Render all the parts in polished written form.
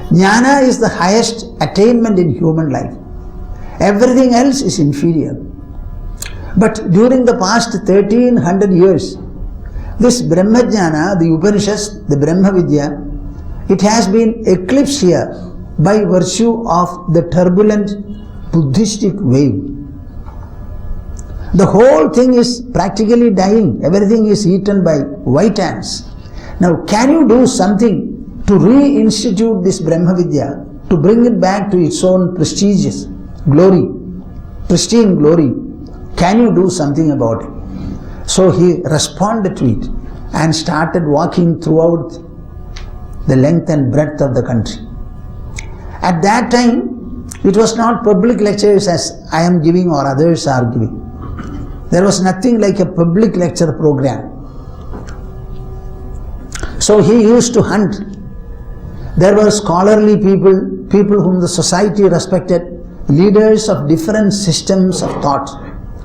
Jnana is the highest attainment in human life. Everything else is inferior. But during the past 1300 years, this Brahma Jnana, the Upanishads, the Brahma Vidya, it has been eclipsed here by virtue of the turbulent Buddhistic wave. The whole thing is practically dying. Everything is eaten by white ants. Now, can you do something to reinstitute this Brahma Vidya, to bring it back to its own prestigious glory, pristine glory? Can you do something about it? So he responded to it and started walking throughout the length and breadth of the country. At that time, it was not public lectures as I am giving or others are giving. There was nothing like a public lecture program. So he used to hunt. There were scholarly people, people whom the society respected, leaders of different systems of thought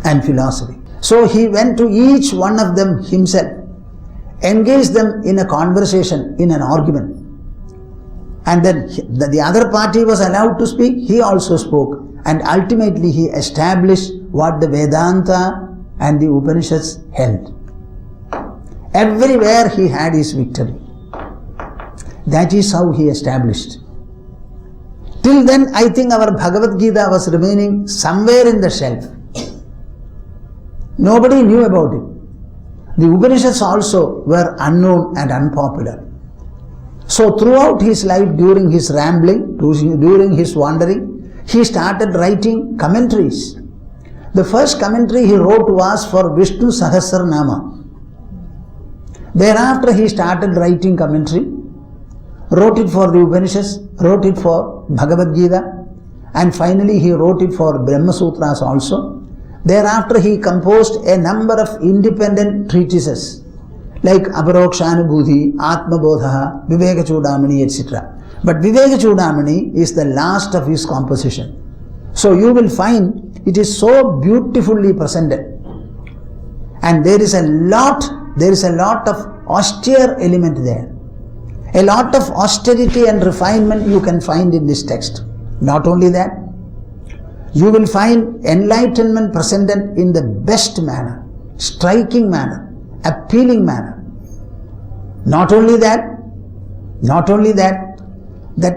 and philosophy. So he went to each one of them himself, engaged them in a conversation, in an argument. And then the other party was allowed to speak, he also spoke. And ultimately he established what the Vedanta and the Upanishads held. Everywhere he had his victory. That is how he established. Till then, I think our Bhagavad Gita was remaining somewhere in the shelf. Nobody knew about it. The Upanishads also were unknown and unpopular. So throughout his life, during his rambling, during his wandering, he started writing commentaries. The first commentary he wrote was for Vishnu Sahasranama. Thereafter he started writing commentary, wrote it for the Upanishads, wrote it for Bhagavad Gita, and finally he wrote it for Brahma Sutras also. Thereafter he composed a number of independent treatises like Aparokshanubhuti, Atma Bodha, Viveka Chudamani, etc. But Viveka Chudamani is the last of his composition. So you will find it is so beautifully presented. And there is a lot of austere element there. A lot of austerity and refinement you can find in this text. Not only that, you will find enlightenment presented in the best manner, striking manner, appealing manner. Not only that, that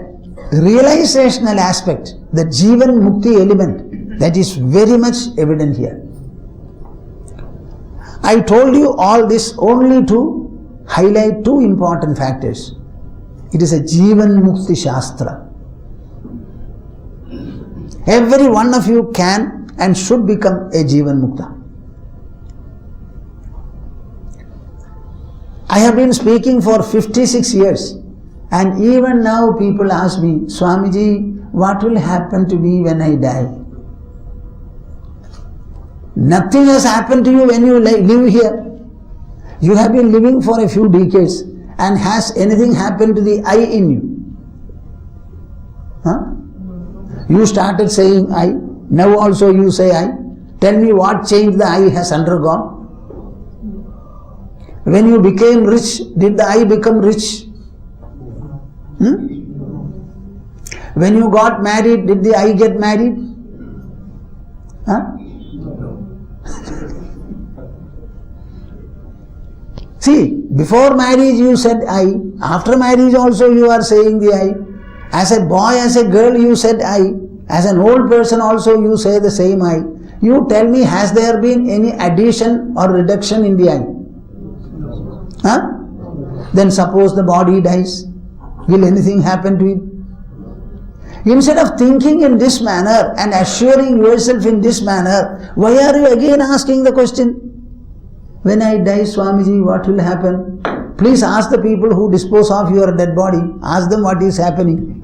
realizational aspect, the Jivan Mukti element, that is very much evident here. I told you all this only to highlight two important factors. It is a Jivan Mukti Shastra. Every one of you can and should become a Jivan Mukta. I have been speaking for 56 years and even now people ask me, Swamiji, what will happen to me when I die? Nothing has happened to you when you live here. You have been living for a few decades, and has anything happened to the I in you? Huh? You started saying I, now also you say I. Tell me what change the I has undergone? When you became rich, did the I become rich? When you got married, did the I get married? Huh? See, before marriage you said I, after marriage also you are saying the I. As a boy, as a girl you said I, as an old person also you say the same I. You tell me, has there been any addition or reduction in the I? Huh? Then suppose the body dies, will anything happen to it? Instead of thinking in this manner and assuring yourself in this manner, why are you again asking the question? When I die, Swamiji, what will happen? Please ask the people who dispose of your dead body. Ask them what is happening.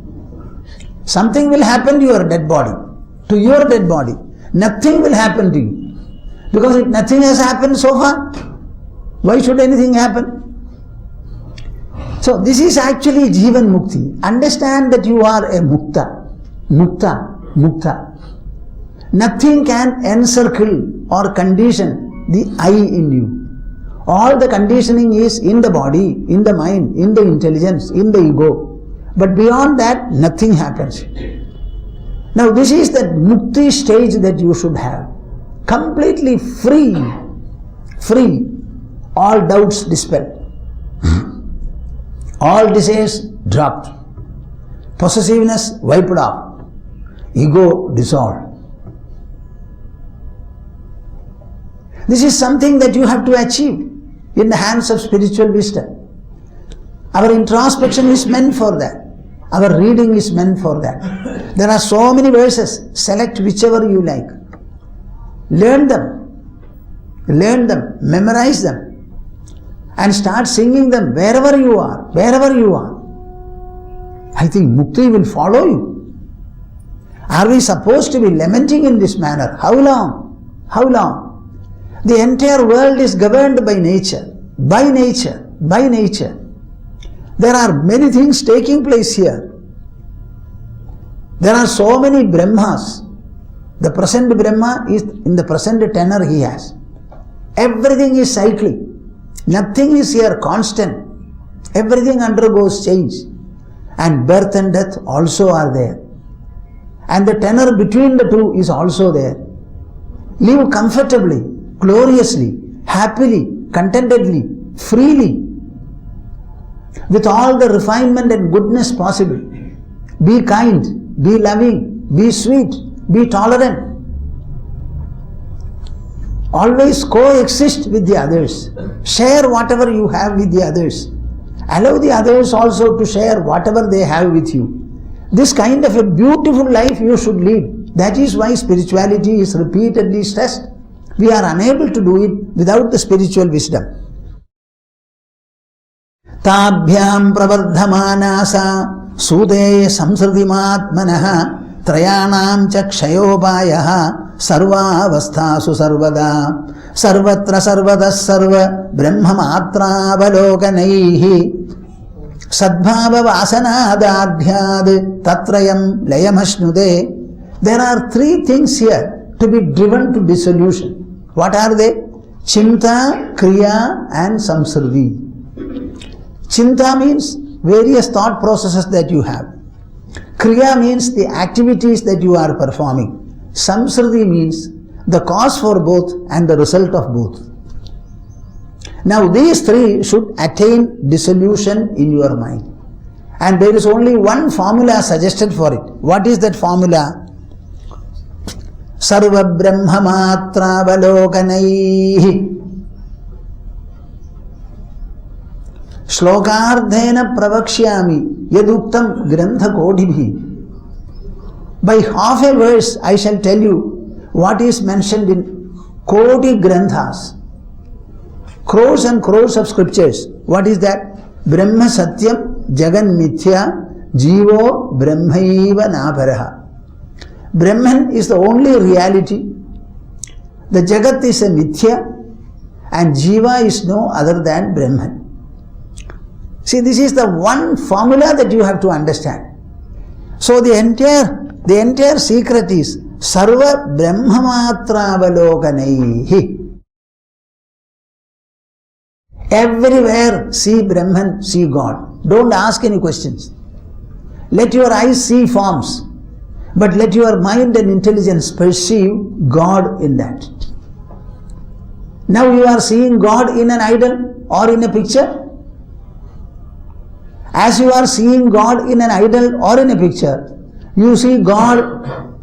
Something will happen to your dead body. To your dead body. Nothing will happen to you. Because nothing has happened so far. Why should anything happen? So this is actually Jivan Mukti. Understand that you are a Mukta. Mukta. Nothing can encircle or condition the I in you. All the conditioning is in the body, in the mind, in the intelligence, in the ego. But beyond that, nothing happens. Now this is that mukti stage that you should have. Completely free, all doubts dispelled, all desires dropped, possessiveness wiped off, ego dissolved. This is something that you have to achieve in the hands of spiritual wisdom. Our introspection is meant for that. Our reading is meant for that. There are so many verses. Select whichever you like. Learn them, memorize them, and start singing them wherever you are. I think mukti will follow you. Are we supposed to be lamenting in this manner? How long? The entire world is governed by nature. There are many things taking place here. There are so many Brahmas. The present Brahma is in the present tenor he has. Everything is cyclic. Nothing is here constant. Everything undergoes change. And birth and death also are there. And the tenor between the two is also there. Live comfortably, gloriously, happily, contentedly, freely, with all the refinement and goodness possible. Be kind, be loving, be sweet, be tolerant. Always coexist with the others. Share whatever you have with the others. Allow the others also to share whatever they have with you. This kind of a beautiful life you should lead. That is why spirituality is repeatedly stressed. We are unable to do it without the spiritual wisdom. Tabhyam pravardhamanasa sude samsritimatmanaha trayanam cha kshayopayaha sarvavasthasu sarvada sarvatra sarvadas sarva brahmamatra avalokanaihi sadbhava vasanadadhyad tatrayam layamashnude. There are three things here to be driven to dissolution. What are they? Chinta, Kriya and Samsriti. Chinta means various thought processes that you have. Kriya means the activities that you are performing. Samsriti means the cause for both and the result of both. Now these three should attain dissolution in your mind. And there is only one formula suggested for it. What is that formula? Sarva Brahmamatra Avalokanaihi. Shlokardhena Pravakshyami Yaduktam Grantha Kodibhi. By half a verse I shall tell you what is mentioned in Kodi Granthas. Crores and crores of scriptures. What is that? Brahma Satyam Jagan Mithya Jivo Brahmaiva Naparaha. Brahman is the only reality. The Jagat is a Mithya and Jiva is no other than Brahman. See, this is the one formula that you have to understand. So the entire secret is Sarva Brahmamatra Avalokanaihi. Everywhere see Brahman, see God. Don't ask any questions. Let your eyes see forms, but let your mind and intelligence perceive God in that. Now you are seeing God in an idol or in a picture. As you are seeing God in an idol or in a picture, you see God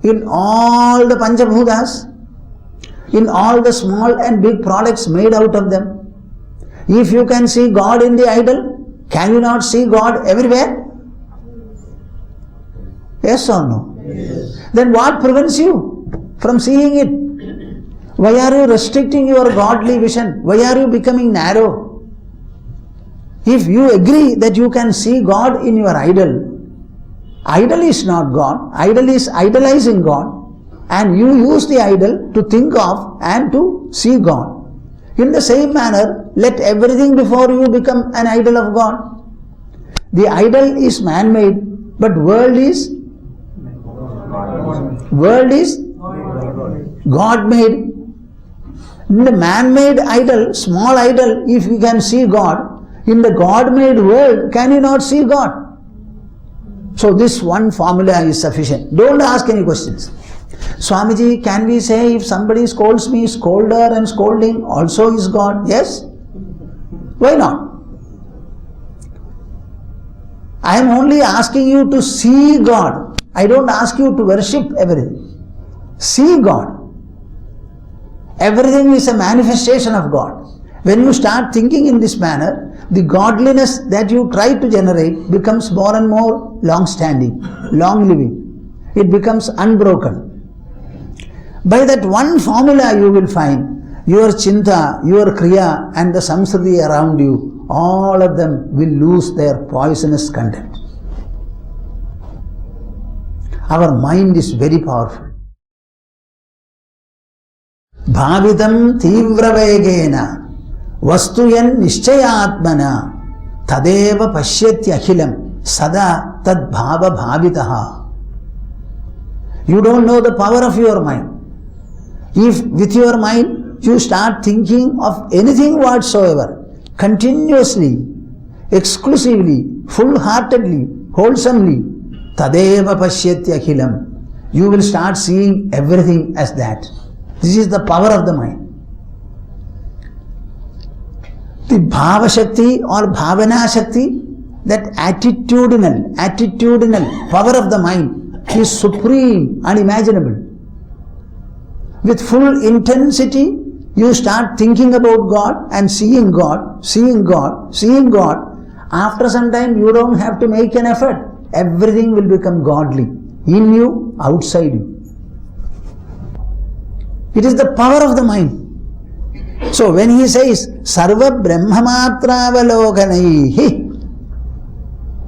in all the Panchabhutas, in all the small and big products made out of them. If you can see God in the idol, can you not see God everywhere? Yes or no? Yes. Then what prevents you from seeing it? Why are you restricting your godly vision? Why are you becoming narrow? If you agree that you can see God in your idol, idol is not God, idol is idolizing God, and you use the idol to think of and to see God. In the same manner, let everything before you become an idol of God. The idol is man-made, but world is God-made. In the man-made idol, small idol, if you can see God, in the God-made world, can you not see God? So this one formula is sufficient. Don't ask any questions. Swamiji, can we say if somebody scolds me, scolder and scolding also is God? Yes. Why not? I am only asking you to see God. I don't ask you to worship everything. See God. Everything is a manifestation of God. When you start thinking in this manner, the godliness that you try to generate becomes more and more long-standing, long-living. It becomes unbroken. By that one formula you will find your chinta, your kriya and the samsriti around you, all of them will lose their poisonous content. Our mind is very powerful. Bhavitam tivravegena vastuyan nishchayatmana tadeva pashyati akhilam sada tad bhava bhavitaha. You don't know the power of your mind. If with your mind you start thinking of anything whatsoever, continuously, exclusively, full-heartedly, wholesomely, tadeva pashyati akhilam, you will start seeing everything as that. This is the power of the mind. The bhava shakti or bhavana shakti, that attitudinal power of the mind is supreme, unimaginable. With full intensity, you start thinking about God and seeing God, seeing God, seeing God. After some time, you don't have to make an effort. Everything will become godly, in you, outside you. It is the power of the mind. So when he says, Sarva Brahmamatravalokanaih,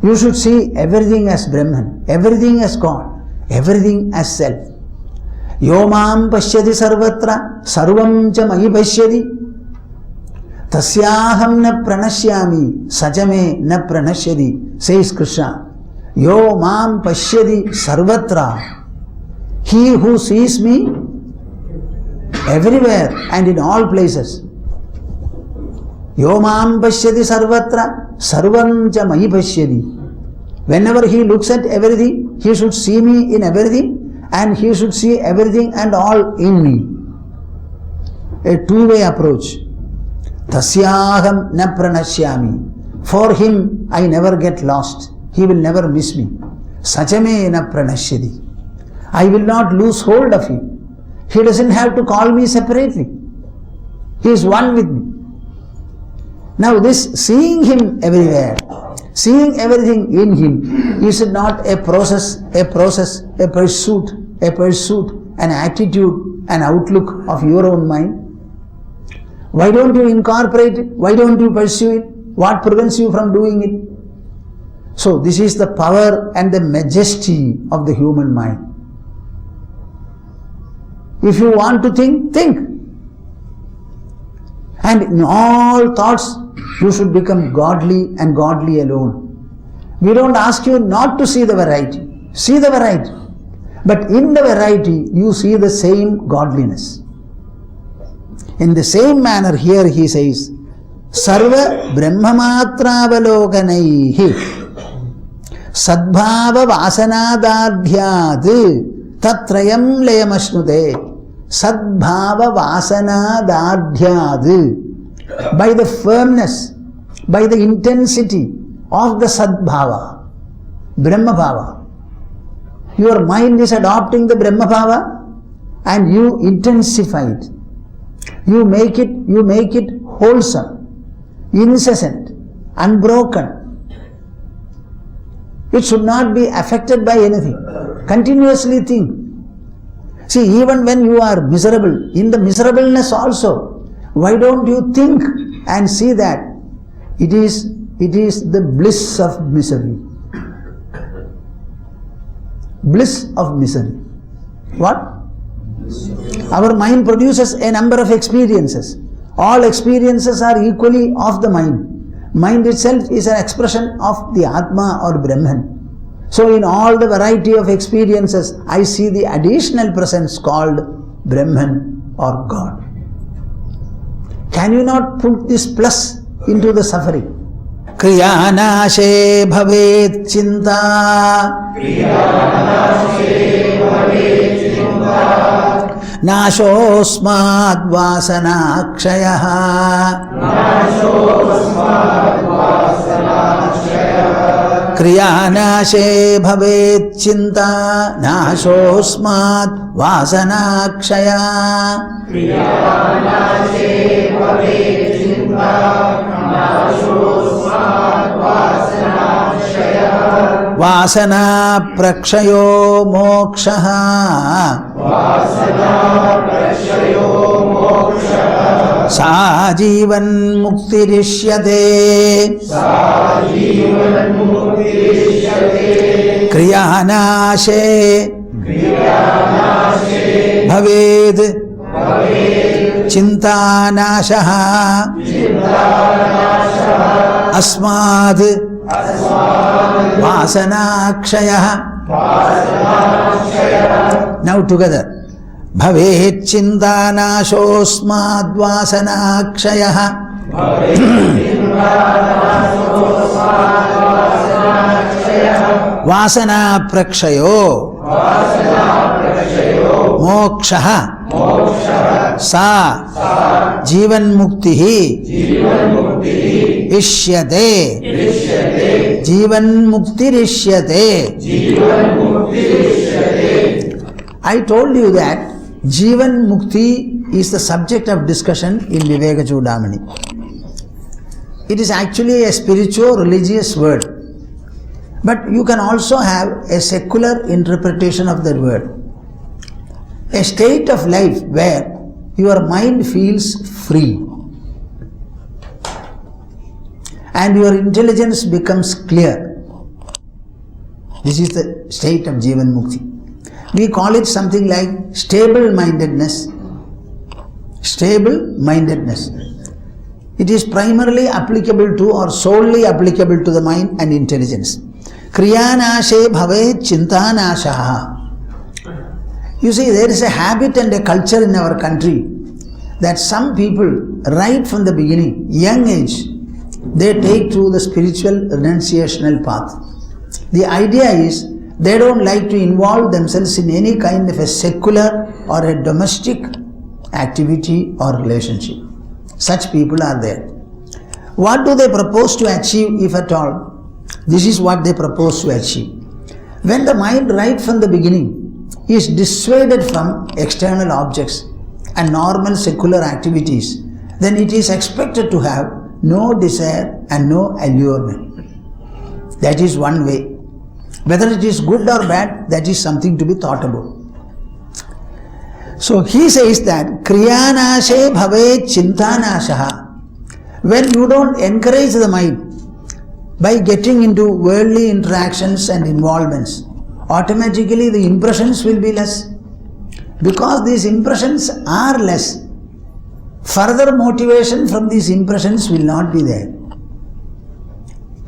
you should see everything as Brahman, everything as God, everything as self. Yomam pashyati sarvatra sarvam cha mayi pashyati tasyaham na pranashyami sajame na pranashyati, says Krishna. Yomam pashyati sarvatra, he who sees me everywhere and in all places. Yomam pashyati sarvatra sarvam cha mayi pashyati. Whenever he looks at everything, he should see me in everything, and he should see everything and all in me. A two-way approach. Tasyaham na pranashyami. For him, I never get lost. He will never miss me. Sachame na pranashyati. I will not lose hold of him. He doesn't have to call me separately. He is one with me. Now this seeing him everywhere, seeing everything in him, is it not a process, a pursuit, an attitude, an outlook of your own mind? Why don't you incorporate it? Why don't you pursue it? What prevents you from doing it? So this is the power and the majesty of the human mind. If you want to think, think. And in all thoughts, you should become godly and godly alone. We don't ask you not to see the variety. See the variety. But in the variety, you see the same godliness. In the same manner, here he says, Sarva Brahmamatravalokanaih Sadbhava Vasanadadhyad Tatrayam Layamashnute. Sadbhava Vasanadadhyad. By the firmness, by the intensity of the Sadbhava, Brahma Bhava. Your mind is adopting the Brahma Bhava and you intensify it. You make it wholesome, incessant, unbroken. It should not be affected by anything. Continuously think. See, even when you are miserable, in the miserableness also, why don't you think and see that it is the bliss of misery. Bliss of misery. What? Our mind produces a number of experiences. All experiences are equally of the mind. Mind itself is an expression of the Atma or Brahman. So in all the variety of experiences, I see the additional presence called Brahman or God. Can you not put this plus into the suffering? क्रियानाशे भवेत् चिन्ता नाशोऽस्माद् वासनाक्षयः क्रियानाशे भवेत् चिन्ता नाशोऽस्माद् वासनाक्षयः वासना प्रक्षयो मोक्षः सा जीवन्मुक्तिरिष्यते क्रियानाशे भवेद् चिन्तानाशः अस्माद् वासनाक्षयः. Now together. भवेत् चिन्तानाशोऽस्माद् वासनाक्षयः. वासना प्रक्षयो मोक्षः सा जीवन्मुक्तिः इष्यते जीवन्मुक्तिरिष्यते. I told you that Jivan Mukti is the subject of discussion in Viveka Chudamani. It is actually a spiritual religious word, but you can also have a secular interpretation of that word. A state of life where your mind feels free and your intelligence becomes clear. This is the state of Jivan Mukti. We call it something like stable-mindedness. Stable-mindedness. It is primarily applicable to or solely applicable to the mind and intelligence. Kriyanashe bhavet chintanashaha. You see, there is a habit and a culture in our country that some people, right from the beginning, young age, they take to the spiritual renunciational path. The idea is they don't like to involve themselves in any kind of a secular or a domestic activity or relationship. Such people are there. What do they propose to achieve, if at all? This is what they propose to achieve. When the mind right from the beginning is dissuaded from external objects and normal secular activities, then it is expected to have no desire and no allurement. That is one way. Whether it is good or bad, that is something to be thought about. So he says that Kriyanashe bhavet chintanashaha. When you don't encourage the mind by getting into worldly interactions and involvements, automatically the impressions will be less. Because these impressions are less, further motivation from these impressions will not be there.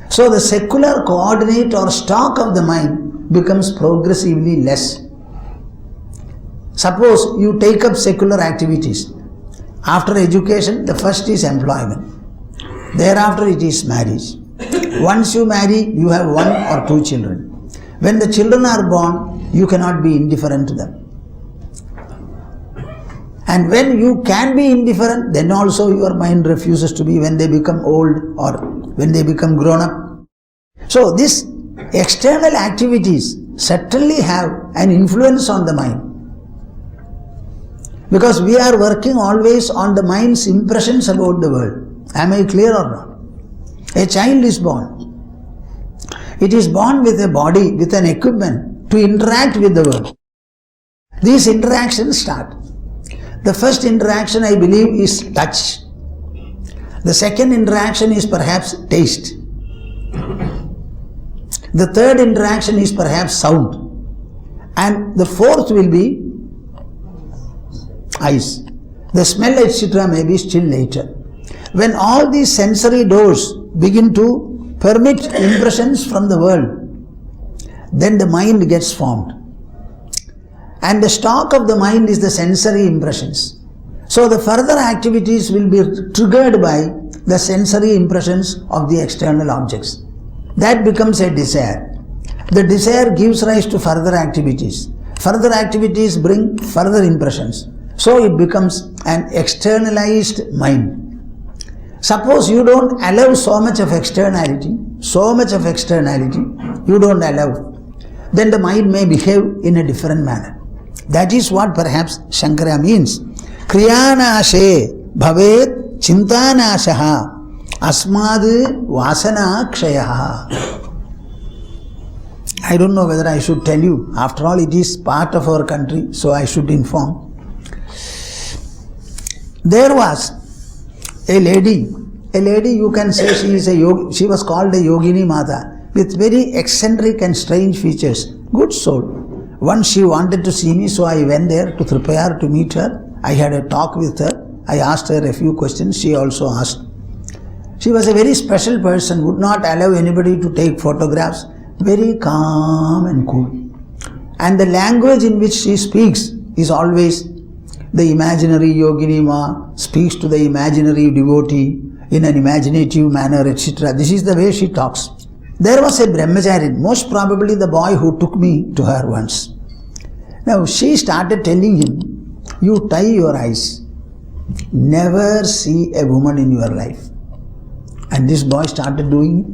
So the secular coordinate or stock of the mind becomes progressively less. Suppose you take up secular activities. After education, the first is employment. Thereafter it is marriage. Once you marry, you have 1 or 2 children. When the children are born, you cannot be indifferent to them. And when you can be indifferent, then also your mind refuses to be when they become old or when they become grown up. So these external activities certainly have an influence on the mind. Because we are working always on the mind's impressions about the world. Am I clear or not? A child is born. It is born with a body, with an equipment to interact with the world. These interactions start. The first interaction, I believe, is touch. The second interaction is perhaps taste. The third interaction is perhaps sound. And the fourth will be eyes. The smell, etc. may be still later. When all these sensory doors begin to permit impressions from the world, then the mind gets formed. And the stock of the mind is the sensory impressions. So the further activities will be triggered by the sensory impressions of the external objects. That becomes a desire. The desire gives rise to further activities. Further activities bring further impressions. So it becomes an externalized mind. Suppose you don't allow so much of externality, you don't allow, then the mind may behave in a different manner. That is what perhaps Shankara means. Kriyanashe bhavet chintanashaha asmad vasana kshayaha. I don't know whether I should tell you. After all, it is part of our country, so I should inform. There was a lady you can say she is a yogi, she was called a Yogini Mata with very eccentric and strange features. Good soul. Once she wanted to see me, so I went there to Tripayar to meet her. I had a talk with her. I asked her a few questions, she also asked. She was a very special person, would not allow anybody to take photographs, very calm and cool. And the language in which she speaks is always the imaginary Yogini Ma speaks to the imaginary devotee in an imaginative manner, etc. This is the way she talks. There was a brahmachari, most probably the boy who took me to her once. Now she started telling him, you tie your eyes, never see a woman in your life. And this boy started doing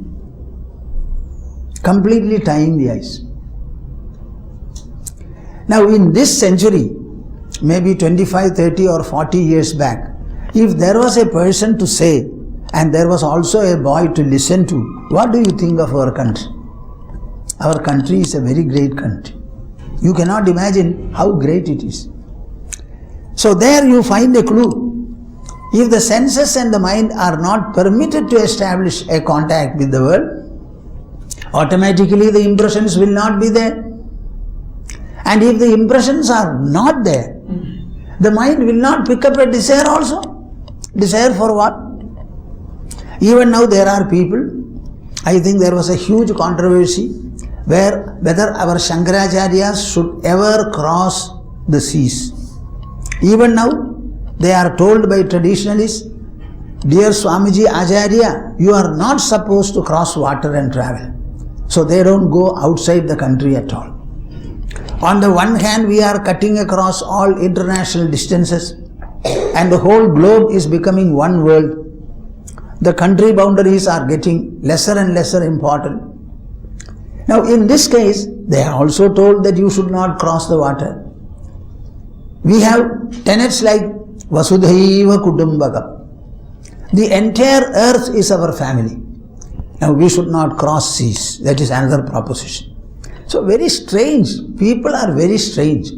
it, completely tying the eyes. Now in this century, maybe 25, 30 or 40 years back, if there was a person to say, and there was also a boy to listen to, what do you think of our country? Our country is a very great country. You cannot imagine how great it is. So there you find a clue. If the senses and the mind are not permitted to establish a contact with the world, automatically the impressions will not be there. And if the impressions are not there, the mind will not pick up a desire also. Desire for what? Even now there are people, I think there was a huge controversy whether our Shankaracharyas should ever cross the seas. Even now they are told by traditionalists, dear Swamiji Acharya, you are not supposed to cross water and travel. So they don't go outside the country at all. On the one hand, we are cutting across all international distances and the whole globe is becoming one world. The country boundaries are getting lesser and lesser important. Now in this case, they are also told that you should not cross the water. We have tenets like Vasudhaiva Kudumbakam. The entire earth is our family. Now we should not cross seas. That is another proposition. So very strange. People are very strange.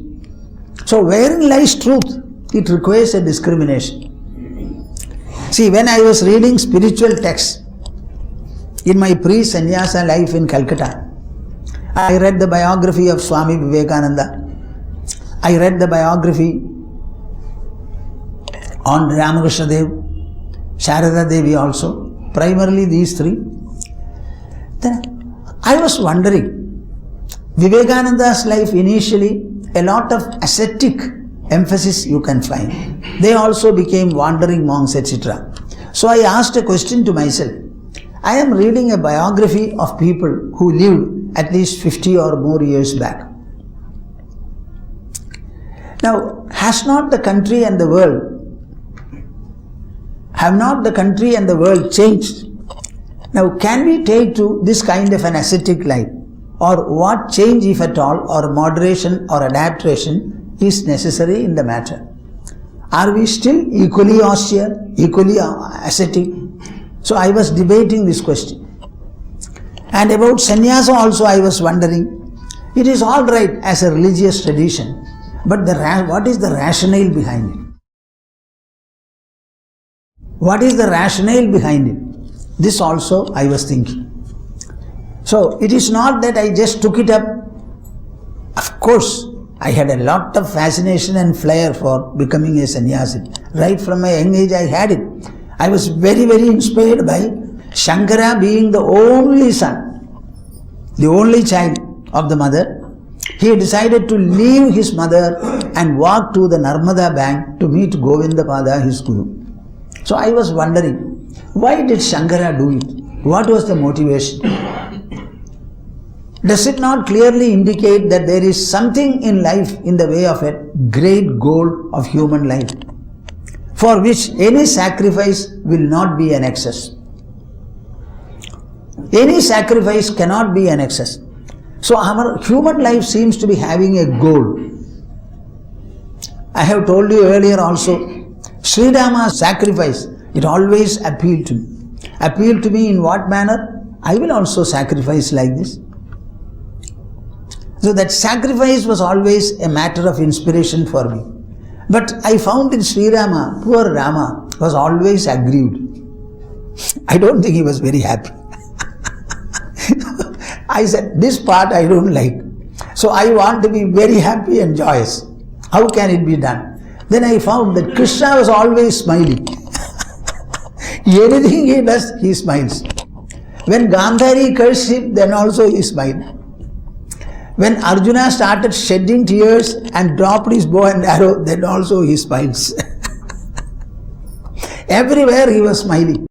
So wherein lies truth? It requires a discrimination. See, when I was reading spiritual texts in my pre-sannyasa life in Calcutta, I read the biography of Swami Vivekananda. I read the biography on Ramakrishna Dev, Sharada Devi also, primarily these three. Then I was wondering, Vivekananda's life initially, a lot of ascetic emphasis you can find. They also became wandering monks, etc. So I asked a question to myself. I am reading a biography of people who lived at least 50 or more years back. Now, have not the country and the world changed? Now, can we take to this kind of an ascetic life? Or what change, if at all, or moderation or adaptation is necessary in the matter? Are we still equally austere, equally ascetic? So I was debating this question. And about sannyasa also I was wondering. It is all right as a religious tradition, but what is the rationale behind it? What is the rationale behind it? This also I was thinking. So it is not that I just took it up. Of course, I had a lot of fascination and flair for becoming a sannyasi. Right from my young age I had it. I was very, very inspired by Shankara being the only son, the only child of the mother. He decided to leave his mother and walk to the Narmada bank to meet Govindapada, his guru. So I was wondering, Why did Shankara do it? What was the motivation? Does it not clearly indicate that there is something in life in the way of a great goal of human life, for which any sacrifice will not be an excess? Any sacrifice cannot be an excess. So our human life seems to be having a goal. I have told you earlier also, Sri Rama's sacrifice, it always appealed to me. Appealed to me in what manner? I will also sacrifice like this. So that sacrifice was always a matter of inspiration for me. But I found in Sri Rama, poor Rama was always aggrieved. I don't think he was very happy. I said, this part I don't like. So I want to be very happy and joyous. How can it be done? Then I found that Krishna was always smiling. Anything he does, he smiles. When Gandhari cursed him, then also he smiled. When Arjuna started shedding tears and dropped his bow and arrow, then also he smiles. Everywhere he was smiling.